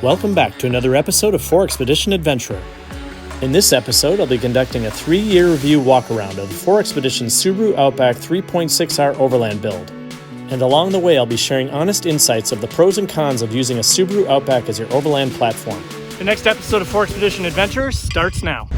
Welcome back to another episode of 4Expedition Adventurer. In this episode, I'll be conducting a 3-year review walkaround of the 4Expedition's Subaru Outback 3.6R Overland build. And along the way, I'll be sharing honest insights of the pros and cons of using a Subaru Outback as your overland platform. The next episode of 4Expedition Adventure starts now.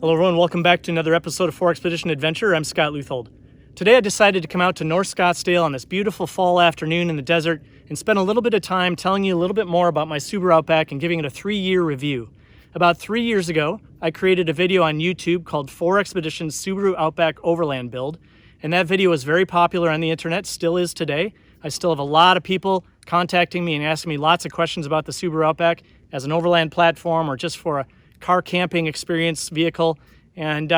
Hello everyone, welcome back to another episode of 4Expedition Adventure. I'm Scott Leuthold. Today I decided to come out to North Scottsdale on this beautiful fall afternoon in the desert and spend a little bit of time telling you a little bit more about my Subaru Outback and giving it a 3-year review. About 3 years ago, I created a video on YouTube called 4Expedition's Subaru Outback Overland Build, and that video was very popular on the internet, still is today. I still have a lot of people contacting me and asking me lots of questions about the Subaru Outback as an overland platform or just for a car camping experience vehicle. And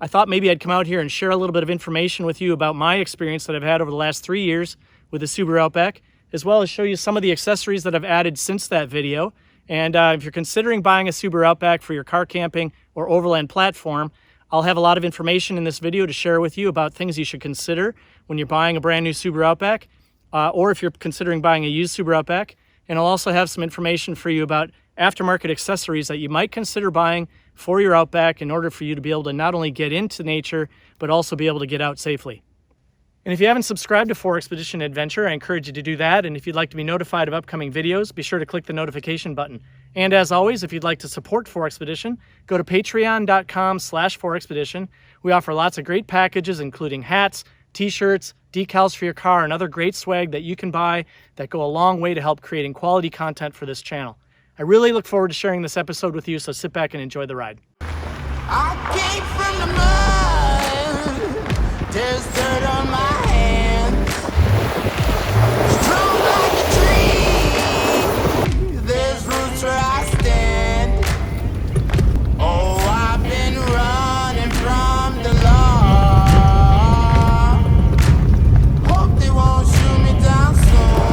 I thought maybe I'd come out here and share a little bit of information with you about my experience that I've had over the last 3 years with the Subaru Outback, as well as show you some of the accessories that I've added since that video. And if you're considering buying a Subaru Outback for your car camping or overland platform, I'll have a lot of information in this video to share with you about things you should consider when you're buying a brand new Subaru Outback, or if you're considering buying a used Subaru Outback. And I'll also have some information for you about aftermarket accessories that you might consider buying for your Outback in order for you to be able to not only get into nature, but also be able to get out safely. And if you haven't subscribed to 4Expedition Adventure, I encourage you to do that. And if you'd like to be notified of upcoming videos, be sure to click the notification button. And as always, if you'd like to support 4Expedition, go to patreon.com/4Expedition. We offer lots of great packages, including hats, t-shirts, decals for your car, and other great swag that you can buy that go a long way to help creating quality content for this channel. I really look forward to sharing this episode with you, so sit back and enjoy the ride. I came from the mud, there's dirt on my hands. Strong like a tree, there's roots where I stand. Oh, I've been running from the law. Hope they won't shoot me down soon.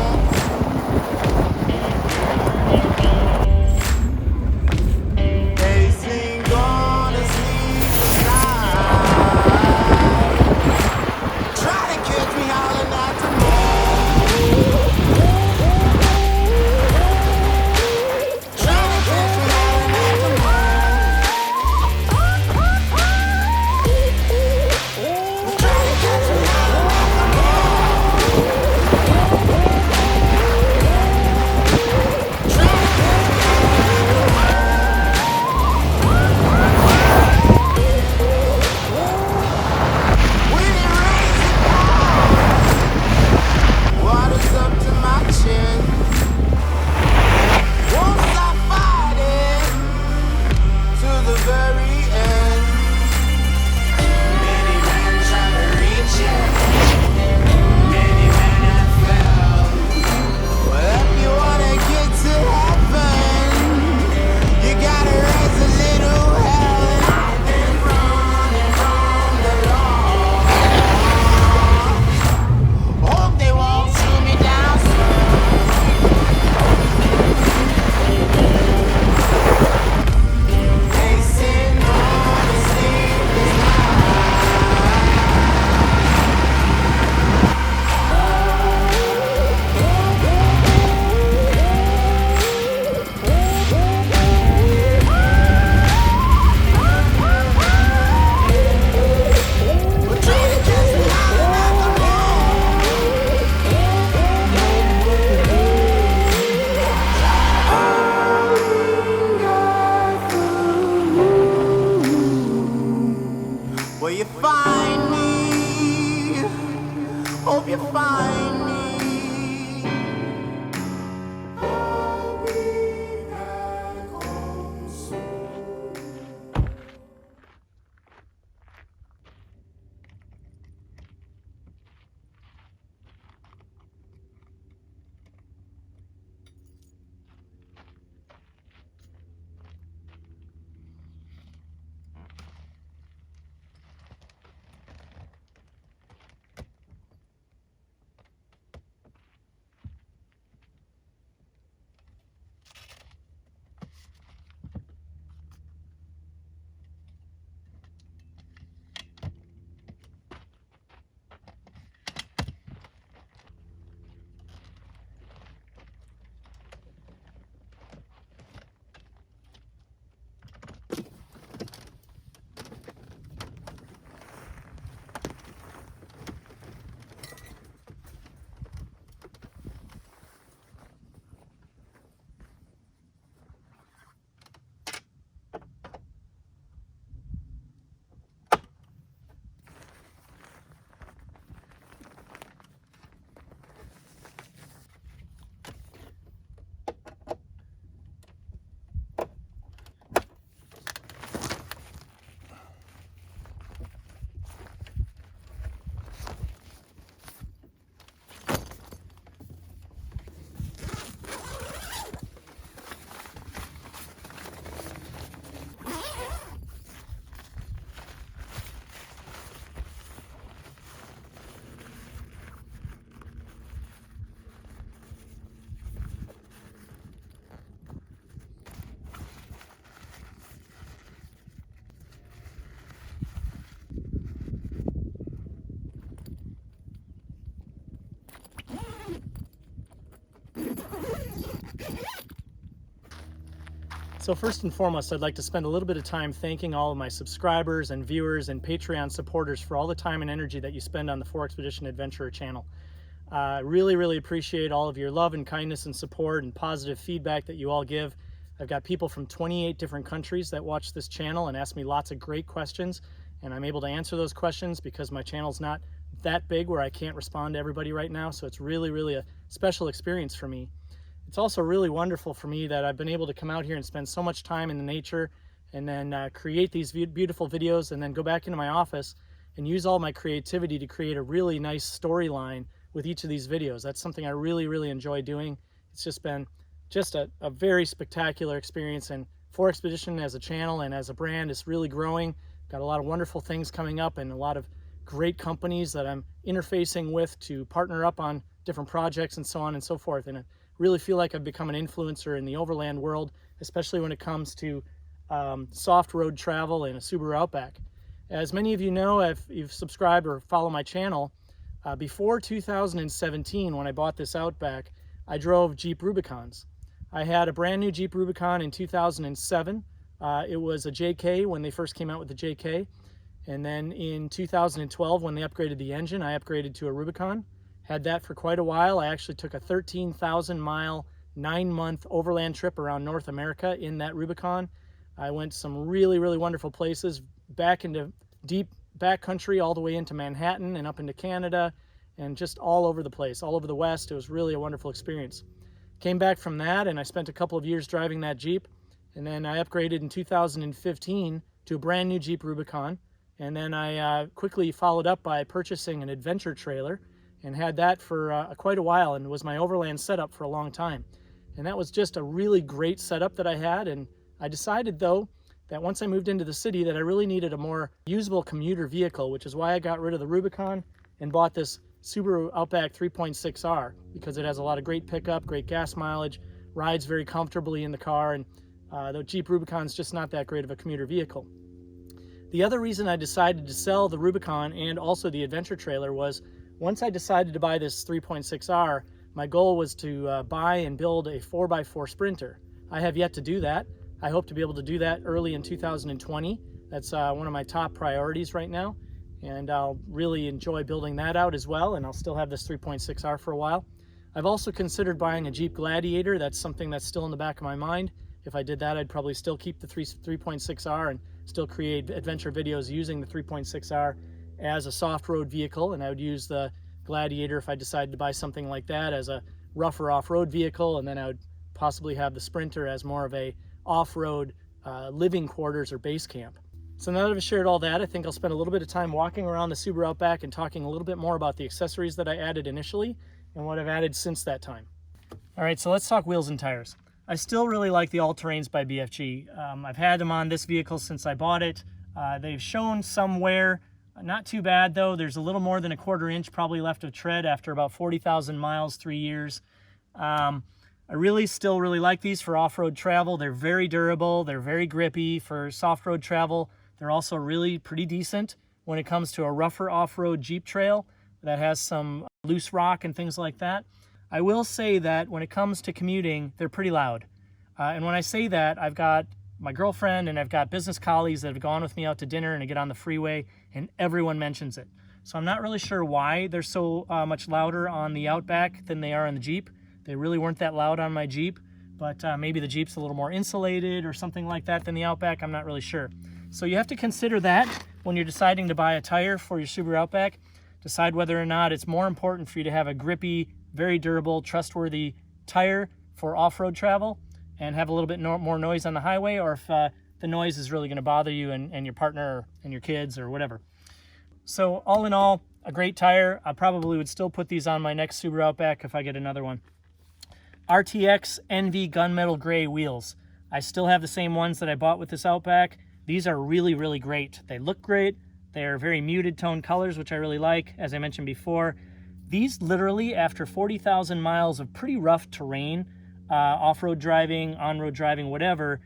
So first and foremost, I'd like to spend a little bit of time thanking all of my subscribers and viewers and Patreon supporters for all the time and energy that you spend on the 4Expedition Adventurer channel. Really appreciate all of your love and kindness and support and positive feedback that you all give. I've got people from 28 different countries that watch this channel and ask me lots of great questions, and I'm able to answer those questions because my channel's not that big where I can't respond to everybody right now, so it's really a special experience for me. It's also really wonderful for me that I've been able to come out here and spend so much time in the nature and then create these beautiful videos and then go back into my office and use all my creativity to create a really nice storyline with each of these videos. That's something I really enjoy doing. It's just been a very spectacular experience, and 4Expedition as a channel and as a brand is really growing. Got a lot of wonderful things coming up and a lot of great companies that I'm interfacing with to partner up on different projects and so on and so forth. And I really feel like I've become an influencer in the overland world, especially when it comes to soft road travel and a Subaru Outback. As many of you know, if you've subscribed or follow my channel, before 2017, when I bought this Outback, I drove Jeep Rubicons. I had a brand new Jeep Rubicon in 2007. It was a JK when they first came out with the JK. And then in 2012, when they upgraded the engine, I upgraded to a Rubicon. Had that for quite a while. I actually took a 13,000 mile, 9-month overland trip around North America in that Rubicon. I went some really wonderful places, back into deep backcountry, all the way into Manhattan and up into Canada, and just all over the place, all over the West. It was really a wonderful experience. Came back from that, and I spent a couple of years driving that Jeep, and then I upgraded in 2015 to a brand new Jeep Rubicon, and then I quickly followed up by purchasing an adventure trailer, and had that for quite a while, and was my overland setup for a long time. And that was just a really great setup that I had, and I decided though that once I moved into the city that I really needed a more usable commuter vehicle, which is why I got rid of the Rubicon and bought this Subaru Outback 3.6R, because it has a lot of great pickup, great gas mileage, rides very comfortably in the car, and the Jeep Rubicon's just not that great of a commuter vehicle. The other reason I decided to sell the Rubicon and also the adventure trailer was once I decided to buy this 3.6R, my goal was to buy and build a 4x4 Sprinter. I have yet to do that. I hope to be able to do that early in 2020. That's one of my top priorities right now, and I'll really enjoy building that out as well, and I'll still have this 3.6R for a while. I've also considered buying a Jeep Gladiator. That's something that's still in the back of my mind. If I did that, I'd probably still keep the 3.6R and still create adventure videos using the 3.6R as a soft road vehicle, and I would use the Gladiator if I decided to buy something like that as a rougher off-road vehicle, and then I would possibly have the Sprinter as more of a off-road living quarters or base camp. So now that I've shared all that, I think I'll spend a little bit of time walking around the Subaru Outback and talking a little bit more about the accessories that I added initially and what I've added since that time. All right, so let's talk wheels and tires. I still really like the All-Terrains by BFG. I've had them on this vehicle since I bought it. They've shown some wear. Not too bad though. There's a little more than a 1/4 inch probably left of tread after about 40,000 miles, 3 years. I still really like these for off-road travel. They're very durable. They're very grippy for soft road travel. They're also really pretty decent when it comes to a rougher off-road Jeep trail that has some loose rock and things like that. I will say that when it comes to commuting, they're pretty loud. And when I say that, I've got my girlfriend and I've got business colleagues that have gone with me out to dinner and I get on the freeway and everyone mentions it. So I'm not really sure why they're so much louder on the Outback than they are on the Jeep. They really weren't that loud on my Jeep, but maybe the Jeep's a little more insulated or something like that than the Outback. I'm not really sure. So you have to consider that when you're deciding to buy a tire for your Subaru Outback. Decide whether or not it's more important for you to have a grippy, very durable, trustworthy tire for off-road travel and have a little bit more noise on the highway, or if the noise is really going to bother you and your partner and your kids or whatever. So all in all, a great tire. I probably would still put these on my next Subaru Outback if I get another one. RTX NV gunmetal gray wheels. I still have the same ones that I bought with this Outback. These are really great. They look great. They're very muted tone colors, which I really like, as I mentioned before. These literally, after 40,000 miles of pretty rough terrain, off-road driving, on-road driving, whatever,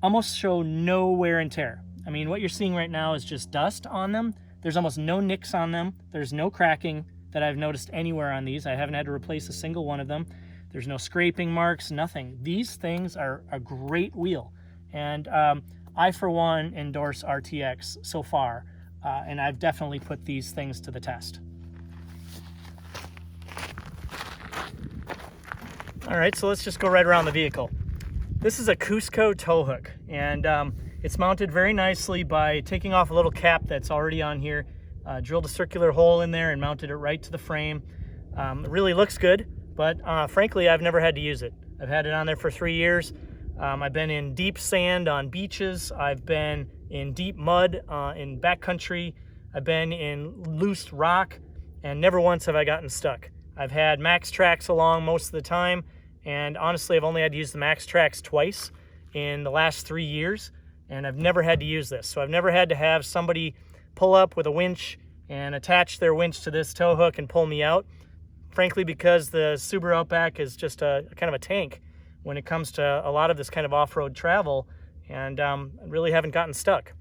almost show no wear and tear. I mean, what you're seeing right now is just dust on them. There's almost no nicks on them. There's no cracking that I've noticed anywhere on these. I haven't had to replace a single one of them. There's no scraping marks, nothing. These things are a great wheel. And I, for one, endorse RTX so far, and I've definitely put these things to the test. All right, so let's just go right around the vehicle. This is a Cusco tow hook, and it's mounted very nicely by taking off a little cap that's already on here, drilled a circular hole in there and mounted it right to the frame. It really looks good, but frankly, I've never had to use it. I've had it on there for 3 years. I've been in deep sand on beaches. I've been in deep mud in backcountry. I've been in loose rock, and never once have I gotten stuck. I've had max tracks along most of the time, and honestly, I've only had to use the max tracks twice in the last 3 years, and I've never had to use this. So I've never had to have somebody pull up with a winch and attach their winch to this tow hook and pull me out. Frankly, because the Subaru Outback is just a kind of a tank when it comes to a lot of this kind of off-road travel, and I really haven't gotten stuck.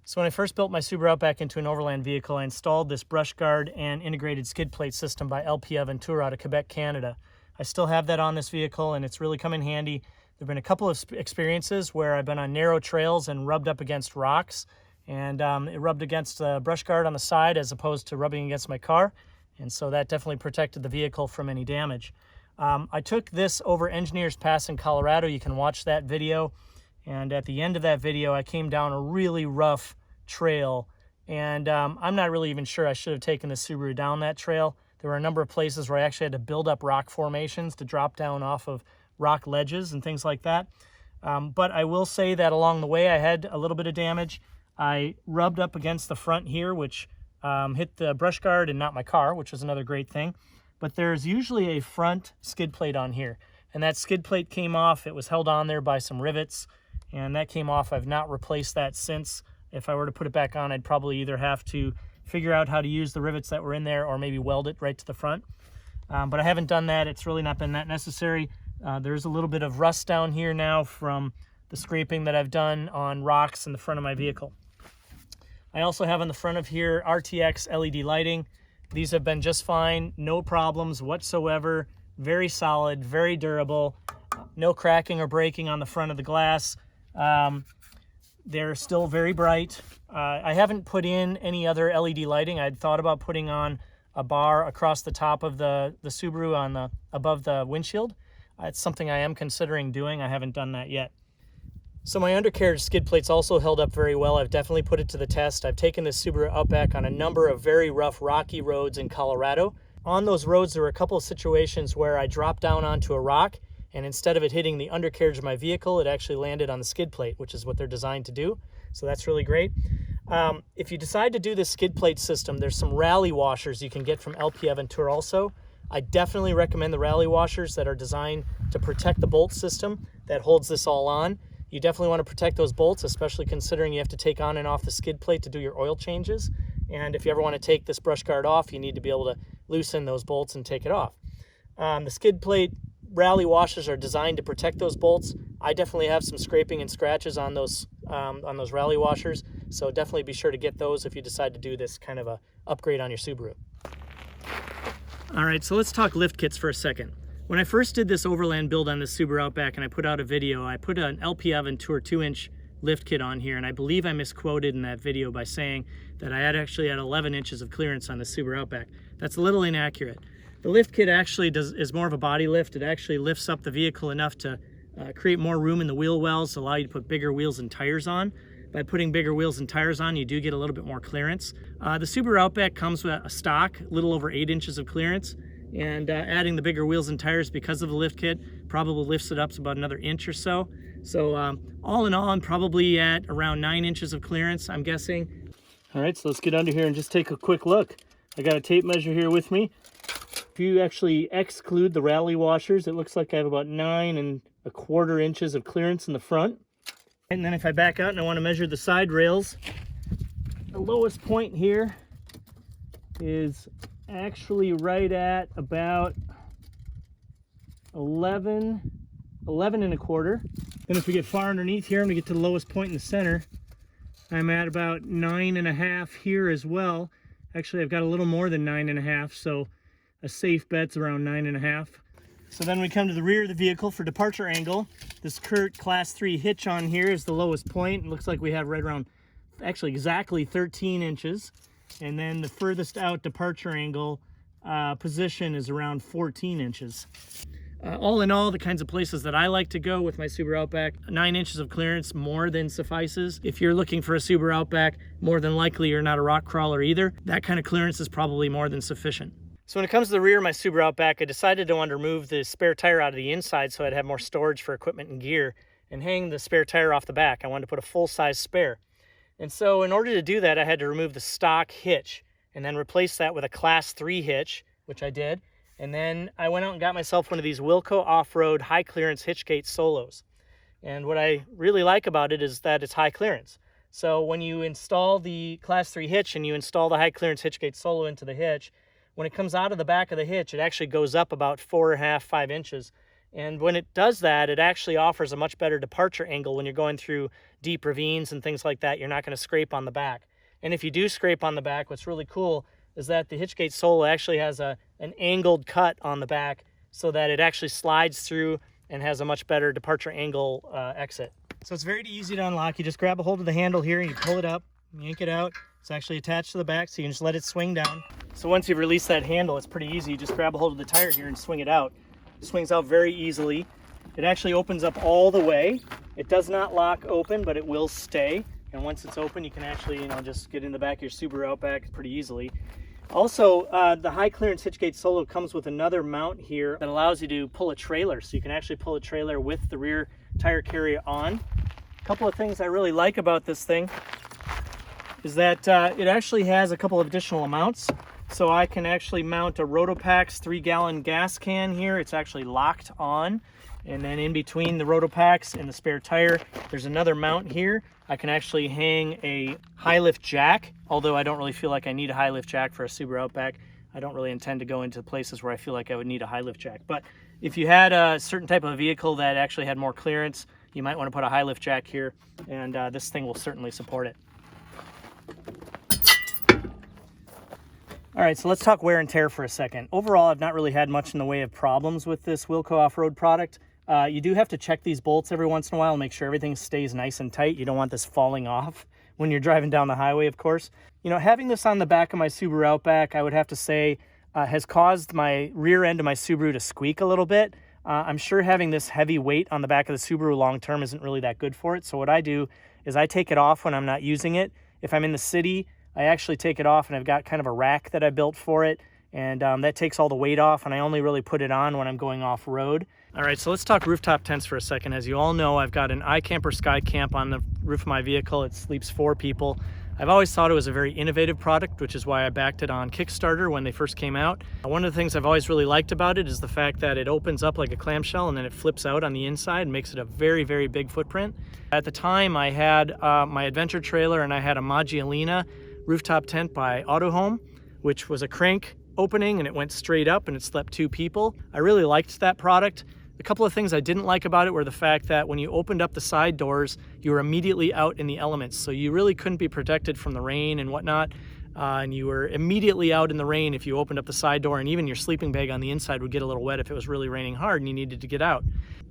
So when I first built my Subaru Outback into an overland vehicle, I installed this brush guard and integrated skid plate system by LP Aventura out of Quebec, Canada. I still have that on this vehicle, and it's really come in handy. There have been a couple of experiences where I've been on narrow trails and rubbed up against rocks, and it rubbed against the brush guard on the side as opposed to rubbing against my car, and so that definitely protected the vehicle from any damage. I took this over Engineers Pass in Colorado. You can watch that video. And at the end of that video, I came down a really rough trail, and I'm not really even sure I should have taken the Subaru down that trail. There were a number of places where I actually had to build up rock formations to drop down off of rock ledges and things like that. But I will say that along the way, I had a little bit of damage. I rubbed up against the front here, which hit the brush guard and not my car, which was another great thing. But there's usually a front skid plate on here, and that skid plate came off. It was held on there by some rivets, and that came off. I've not replaced that since. If I were to put it back on, I'd probably either have to figure out how to use the rivets that were in there or maybe weld it right to the front. But I haven't done that. It's really not been that necessary. There's a little bit of rust down here now from the scraping that I've done on rocks in the front of my vehicle. I also have on the front of here RTX LED lighting. These have been just fine, no problems whatsoever, very solid, very durable, no cracking or breaking on the front of the glass. They're still very bright. I haven't put in any other LED lighting. I'd thought about putting on a bar across the top of the Subaru on above the windshield. It's something I am considering doing. I haven't done that yet. So my undercarriage skid plates also held up very well. I've definitely put it to the test. I've taken this Subaru Outback on a number of very rough, rocky roads in Colorado. On those roads, there were a couple of situations where I dropped down onto a rock, and instead of it hitting the undercarriage of my vehicle, it actually landed on the skid plate, which is what they're designed to do. So that's really great. If you decide to do this skid plate system, there's some rally washers you can get from LP Aventura also. I definitely recommend the rally washers that are designed to protect the bolt system that holds this all on. You definitely want to protect those bolts, especially considering you have to take on and off the skid plate to do your oil changes. And if you ever want to take this brush guard off, you need to be able to loosen those bolts and take it off. The skid plate rally washers are designed to protect those bolts. I definitely have some scraping and scratches on those rally washers, so definitely be sure to get those if you decide to do this kind of a upgrade on your Subaru. All right, so let's talk lift kits for a second. When I first did this overland build on this Subaru Outback and I put out a video, I put an LP Aventura 2-inch lift kit on here, and I believe I misquoted in that video by saying that I actually had 11 inches of clearance on the Subaru Outback. That's a little inaccurate. The lift kit actually is more of a body lift. It actually lifts up the vehicle enough to create more room in the wheel wells, allow you to put bigger wheels and tires on. By putting bigger wheels and tires on, you do get a little bit more clearance. The Subaru Outback comes with a stock, a little over 8 inches of clearance, and adding the bigger wheels and tires because of the lift kit probably lifts it up to about another inch or so. So all in all, I'm probably at around 9 inches of clearance, I'm guessing. All right, so let's get under here and just take a quick look. I got a tape measure here with me. If you actually exclude the rally washers, it looks like I have about 9 1/4 inches of clearance in the front. And then if I back out and I want to measure the side rails, the lowest point here is actually right at about 11 1/4. Then if we get far underneath here and we get to the lowest point in the center, I'm at about 9 1/2 here as well. Actually, I've got a little more than 9 1/2, so a safe bet's around 9 1/2. So then we come to the rear of the vehicle for departure angle. This Curt Class 3 hitch on here is the lowest point. It looks like we have right around, actually exactly 13 inches. And then the furthest out departure angle position is around 14 inches. All in all, the kinds of places that I like to go with my Subaru Outback, 9 inches of clearance more than suffices. If you're looking for a Subaru Outback, more than likely you're not a rock crawler either. That kind of clearance is probably more than sufficient. So when it comes to the rear of my Subaru Outback, I decided to want to remove the spare tire out of the inside so I'd have more storage for equipment and gear, and hang the spare tire off the back. I wanted to put a full-size spare. And so in order to do that, I had to remove the stock hitch and then replace that with a Class 3 hitch, which I did. And then I went out and got myself one of these Wilco off-road high clearance hitchgate solos. And what I really like about it is that it's high clearance. So when you install the Class 3 hitch and you install the high clearance hitchgate solo into the hitch, when it comes out of the back of the hitch, it actually goes up about 4.5, 5 inches. And when it does that, it actually offers a much better departure angle when you're going through deep ravines and things like that. You're not going to scrape on the back. And if you do scrape on the back, what's really cool is that the hitchgate solo actually has an angled cut on the back so that it actually slides through and has a much better departure angle exit. So it's very easy to unlock. You just grab a hold of the handle here and you pull it up, yank it out. It's actually attached to the back, so you can just let it swing down. So once you've released that handle, it's pretty easy. You just grab a hold of the tire here and swing it out. It swings out very easily. It actually opens up all the way. It does not lock open, but it will stay. And once it's open, you can actually, just get in the back of your Subaru Outback pretty easily. Also, the high clearance hitchgate solo comes with another mount here that allows you to pull a trailer. So you can actually pull a trailer with the rear tire carrier on. A couple of things I really like about this thing is that it actually has a couple of additional mounts. So I can actually mount a Rotopax 3-gallon gas can here. It's actually locked on. And then in between the Rotopax and the spare tire, there's another mount here. I can actually hang a high lift jack, although I don't really feel like I need a high lift jack for a Subaru Outback. I don't really intend to go into places where I feel like I would need a high lift jack. But if you had a certain type of vehicle that actually had more clearance, you might want to put a high lift jack here, and this thing will certainly support it. All right, so let's talk wear and tear for a second. Overall, I've not really had much in the way of problems with this Wilco off-road product. You do have to check these bolts every once in a while and make sure everything stays nice and tight. You don't want this falling off when you're driving down the highway, of course. Having this on the back of my Subaru Outback, I would have to say, has caused my rear end of my Subaru to squeak a little bit. I'm sure having this heavy weight on the back of the Subaru long-term isn't really that good for it. So what I do is I take it off when I'm not using it. If I'm in the city, I actually take it off, and I've got kind of a rack that I built for it, and that takes all the weight off, and I only really put it on when I'm going off-road. All right, so let's talk rooftop tents for a second. As you all know, I've got an iKamper Skycamp on the roof of my vehicle. It sleeps 4 people. I've always thought it was a very innovative product, which is why I backed it on Kickstarter when they first came out. One of the things I've always really liked about it is the fact that it opens up like a clamshell and then it flips out on the inside and makes it a very, very big footprint. At the time, I had my adventure trailer, and I had a Modularina rooftop tent by Autohome, which was a crank opening, and it went straight up and it slept 2 people. I really liked that product. A couple of things I didn't like about it were the fact that when you opened up the side doors, you were immediately out in the elements. So you really couldn't be protected from the rain and whatnot. And you were immediately out in the rain if you opened up the side door, and even your sleeping bag on the inside would get a little wet if it was really raining hard and you needed to get out.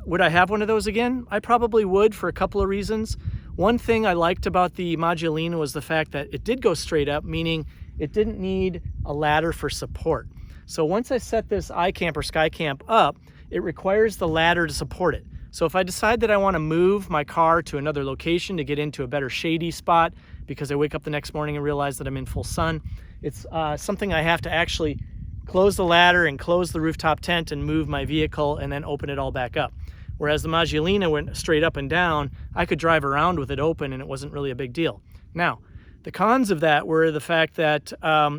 Would I have one of those again? I probably would, for a couple of reasons. One thing I liked about the Modularina was the fact that it did go straight up, meaning it didn't need a ladder for support. So once I set this iKamper Skycamp up, it requires the ladder to support it. So if I decide that I want to move my car to another location to get into a better shady spot because I wake up the next morning and realize that I'm in full sun, it's something I have to actually close the ladder and close the rooftop tent and move my vehicle and then open it all back up. Whereas the Modularina went straight up and down, I could drive around with it open and it wasn't really a big deal. Now, the cons of that were the fact that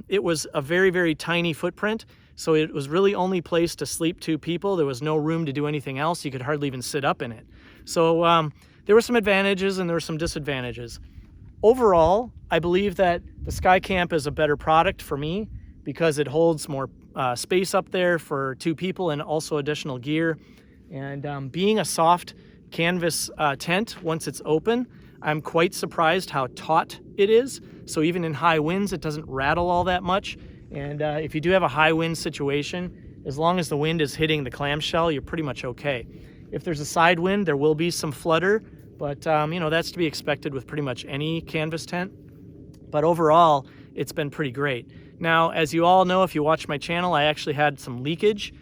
it was a very, very tiny footprint. So it was really only placed to sleep 2 people. There was no room to do anything else. You could hardly even sit up in it. So there were some advantages and there were some disadvantages. Overall, I believe that the Skycamp is a better product for me because it holds more space up there for 2 people and also additional gear. And being a soft canvas tent, once it's open, I'm quite surprised how taut it is. So even in high winds, it doesn't rattle all that much. And if you do have a high wind situation as long as the wind is hitting the clamshell, you're pretty much okay. If there's a side wind, there will be some flutter, but you know, that's to be expected with pretty much any canvas tent. But overall, it's been pretty great. Now, as you all know, if you watch my channel, I actually had some leakage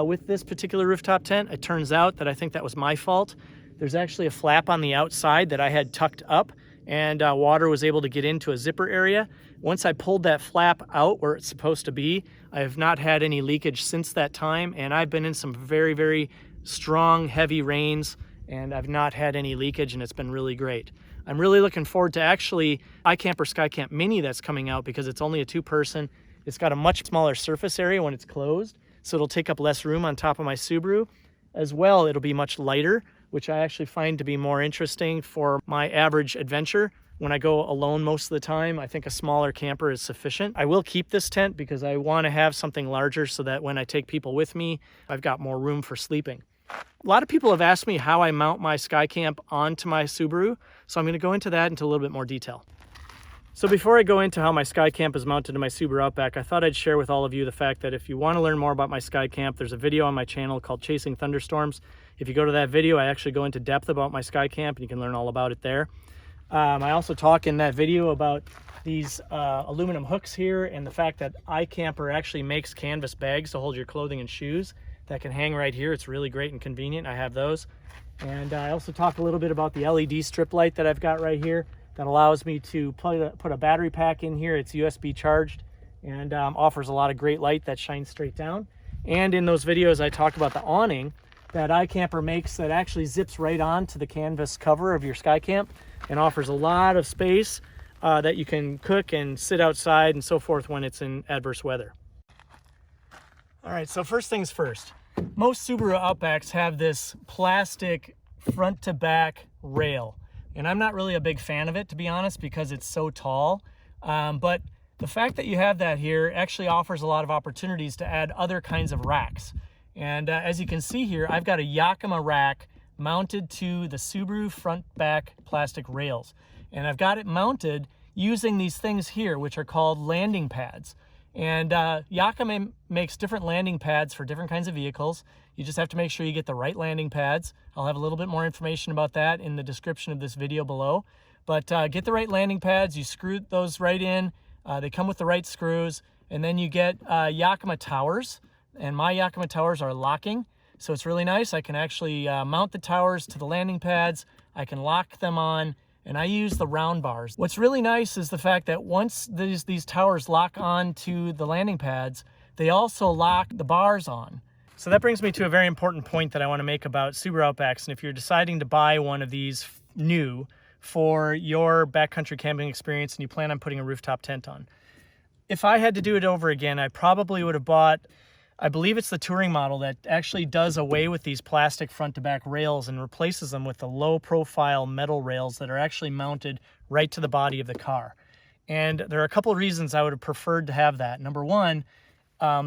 with this particular rooftop tent. It turns out that I think that was my fault. There's actually a flap on the outside that I had tucked up, and water was able to get into a zipper area. Once I pulled that flap out where it's supposed to be, I have not had any leakage since that time, and I've been in some very, very strong, heavy rains, and I've not had any leakage, and it's been really great. I'm really looking forward to actually iKamper Skycamp Mini that's coming out, because it's only a 2-person. It's got a much smaller surface area when it's closed, so it'll take up less room on top of my Subaru. As well, it'll be much lighter, which I actually find to be more interesting for my average adventure. When I go alone most of the time, I think a smaller camper is sufficient. I will keep this tent because I want to have something larger so that when I take people with me, I've got more room for sleeping. A lot of people have asked me how I mount my Skycamp onto my Subaru, so I'm going to go into that into a little bit more detail. So before I go into how my Skycamp is mounted to my Subaru Outback, I thought I'd share with all of you the fact that if you want to learn more about my Skycamp, there's a video on my channel called Chasing Thunderstorms. If you go to that video, I actually go into depth about my Skycamp, and you can learn all about it there. I also talk in that video about these aluminum hooks here, and the fact that iKamper actually makes canvas bags to hold your clothing and shoes that can hang right here. It's really great and convenient. I have those. And I also talk a little bit about the LED strip light that I've got right here that allows me to put a battery pack in here. It's USB charged and offers a lot of great light that shines straight down. And in those videos, I talk about the awning that iKamper makes that actually zips right onto the canvas cover of your Skycamp and offers a lot of space that you can cook and sit outside and so forth when it's in adverse weather. All right, so first things first. Most Subaru Outbacks have this plastic front to back rail, and I'm not really a big fan of it, to be honest, because it's so tall. But the fact that you have that here actually offers a lot of opportunities to add other kinds of racks. And as you can see here, I've got a Yakima rack mounted to the Subaru front back plastic rails. And I've got it mounted using these things here, which are called landing pads. And Yakima makes different landing pads for different kinds of vehicles. You just have to make sure you get the right landing pads. I'll have a little bit more information about that in the description of this video below. But get the right landing pads, you screw those right in. They come with the right screws. And then you get Yakima towers. And my Yakima towers are locking. So it's really nice. I can actually mount the towers to the landing pads. I can lock them on. And I use the round bars. What's really nice is the fact that once these towers lock on to the landing pads, they also lock the bars on. So that brings me to a very important point that I want to make about Subaru Outbacks. And if you're deciding to buy one of these new for your backcountry camping experience and you plan on putting a rooftop tent on, if I had to do it over again, I probably would have bought, I believe it's the Touring model that actually does away with these plastic front to back rails and replaces them with the low profile metal rails that are actually mounted right to the body of the car. And there are a couple of reasons I would have preferred to have that. Number one,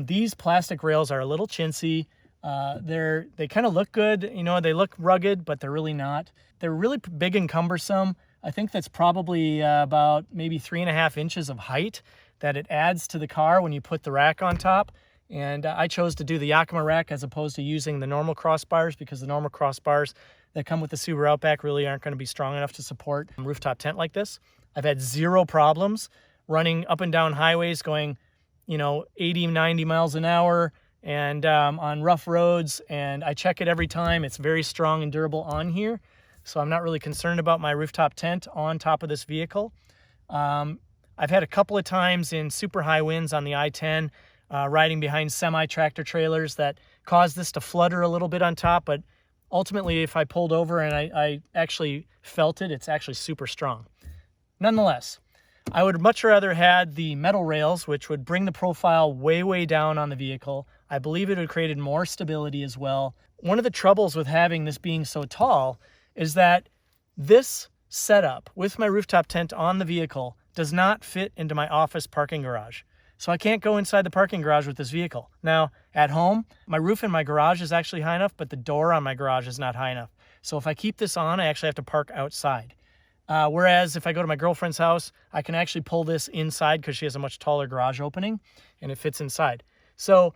these plastic rails are a little chintzy. They kind of look good, you know, they look rugged, but they're really not. They're really big and cumbersome. I think that's probably about maybe 3.5 inches of height that it adds to the car when you put the rack on top. And I chose to do the Yakima rack as opposed to using the normal crossbars, because the normal crossbars that come with the Subaru Outback really aren't going to be strong enough to support a rooftop tent like this. I've had zero problems running up and down highways going, you know, 80, 90 miles an hour and on rough roads. And I check it every time. It's very strong and durable on here. So I'm not really concerned about my rooftop tent on top of this vehicle. I've had a couple of times in super high winds on the I-10, riding behind semi-tractor trailers that caused this to flutter a little bit on top, but ultimately if I pulled over and I actually felt it, it's actually super strong. Nonetheless, I would much rather had the metal rails, which would bring the profile way, way down on the vehicle. I believe it would have created more stability as well. One of the troubles with having this being so tall is that this setup with my rooftop tent on the vehicle does not fit into my office parking garage. So I can't go inside the parking garage with this vehicle. Now, at home, my roof in my garage is actually high enough, but the door on my garage is not high enough. So if I keep this on, I actually have to park outside. Whereas if I go to my girlfriend's house, I can actually pull this inside because she has a much taller garage opening and it fits inside. So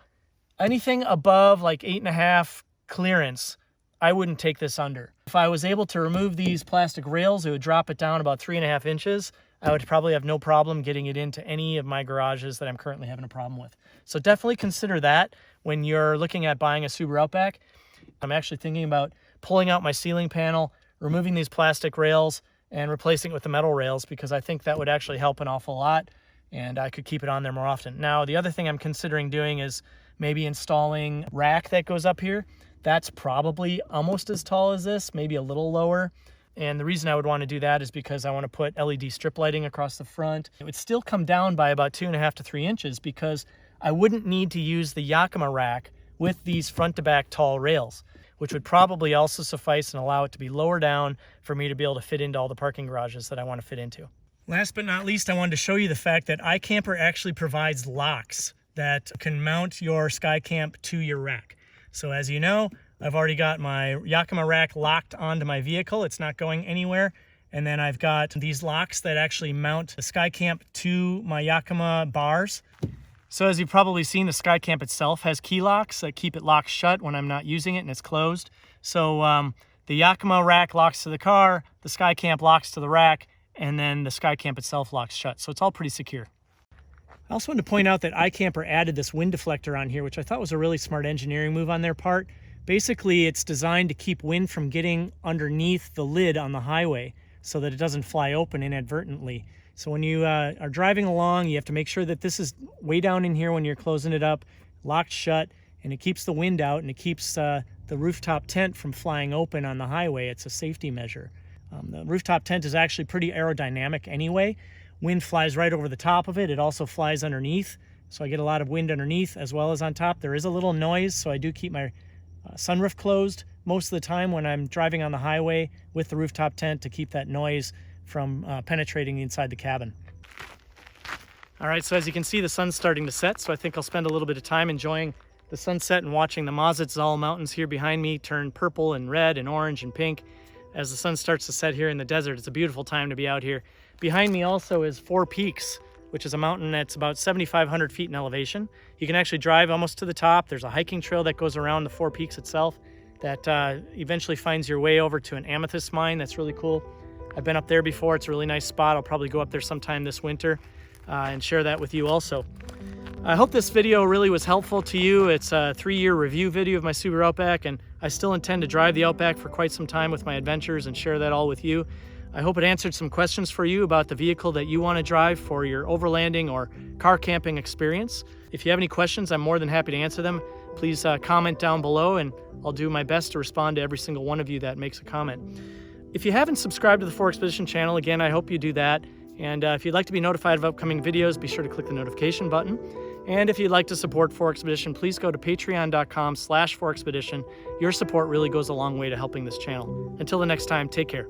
Anything above like 8.5 clearance, I wouldn't take this under. If I was able to remove these plastic rails, it would drop it down about 3.5 inches. I would probably have no problem getting it into any of my garages that I'm currently having a problem with. So definitely consider that when you're looking at buying a Subaru Outback. I'm actually thinking about pulling out my ceiling panel, removing these plastic rails, and replacing it with the metal rails, because I think that would actually help an awful lot, and I could keep it on there more often. Now, the other thing I'm considering doing is maybe installing rack that goes up here. That's probably almost as tall as this, maybe a little lower. And the reason I would want to do that is because I want to put LED strip lighting across the front. It would still come down by about 2.5 to 3 inches, because I wouldn't need to use the Yakima rack with these front to back tall rails, which would probably also suffice and allow it to be lower down for me to be able to fit into all the parking garages that I want to fit into. Last but not least, I wanted to show you the fact that iKamper actually provides locks that can mount your Skycamp to your rack. So as you know, I've already got my Yakima rack locked onto my vehicle. It's not going anywhere. And then I've got these locks that actually mount the Skycamp to my Yakima bars. So as you've probably seen, the Skycamp itself has key locks that keep it locked shut when I'm not using it and it's closed. So the Yakima rack locks to the car, the Skycamp locks to the rack, and then the Skycamp itself locks shut. So it's all pretty secure. I also wanted to point out that iKamper added this wind deflector on here, which I thought was a really smart engineering move on their part. Basically, it's designed to keep wind from getting underneath the lid on the highway so that it doesn't fly open inadvertently. So when you are driving along, you have to make sure that this is way down in here when you're closing it up, locked shut, and it keeps the wind out, and it keeps the rooftop tent from flying open on the highway. It's a safety measure. The rooftop tent is actually pretty aerodynamic anyway. Wind flies right over the top of it. It also flies underneath, so I get a lot of wind underneath as well as on top. There is a little noise, so I do keep my sunroof closed most of the time when I'm driving on the highway with the rooftop tent to keep that noise from penetrating inside the cabin. All right, so as you can see, the sun's starting to set, so I think I'll spend a little bit of time enjoying the sunset and watching the Mazatzal Mountains here behind me turn purple and red and orange and pink as the sun starts to set here in the desert. It's a beautiful time to be out here. Behind me also is Four Peaks, which is a mountain that's about 7,500 feet in elevation. You can actually drive almost to the top. There's a hiking trail that goes around the Four Peaks itself that eventually finds your way over to an amethyst mine. That's really cool. I've been up there before. It's a really nice spot. I'll probably go up there sometime this winter and share that with you also. I hope this video really was helpful to you. It's a 3-year review video of my Subaru Outback, and I still intend to drive the Outback for quite some time with my adventures and share that all with you. I hope it answered some questions for you about the vehicle that you want to drive for your overlanding or car camping experience. If you have any questions, I'm more than happy to answer them. Please comment down below, and I'll do my best to respond to every single one of you that makes a comment. If you haven't subscribed to the 4Expedition channel, again, I hope you do that. And if you'd like to be notified of upcoming videos, be sure to click the notification button. And if you'd like to support 4Expedition, please go to patreon.com/4Expedition. Your support really goes a long way to helping this channel. Until the next time, take care.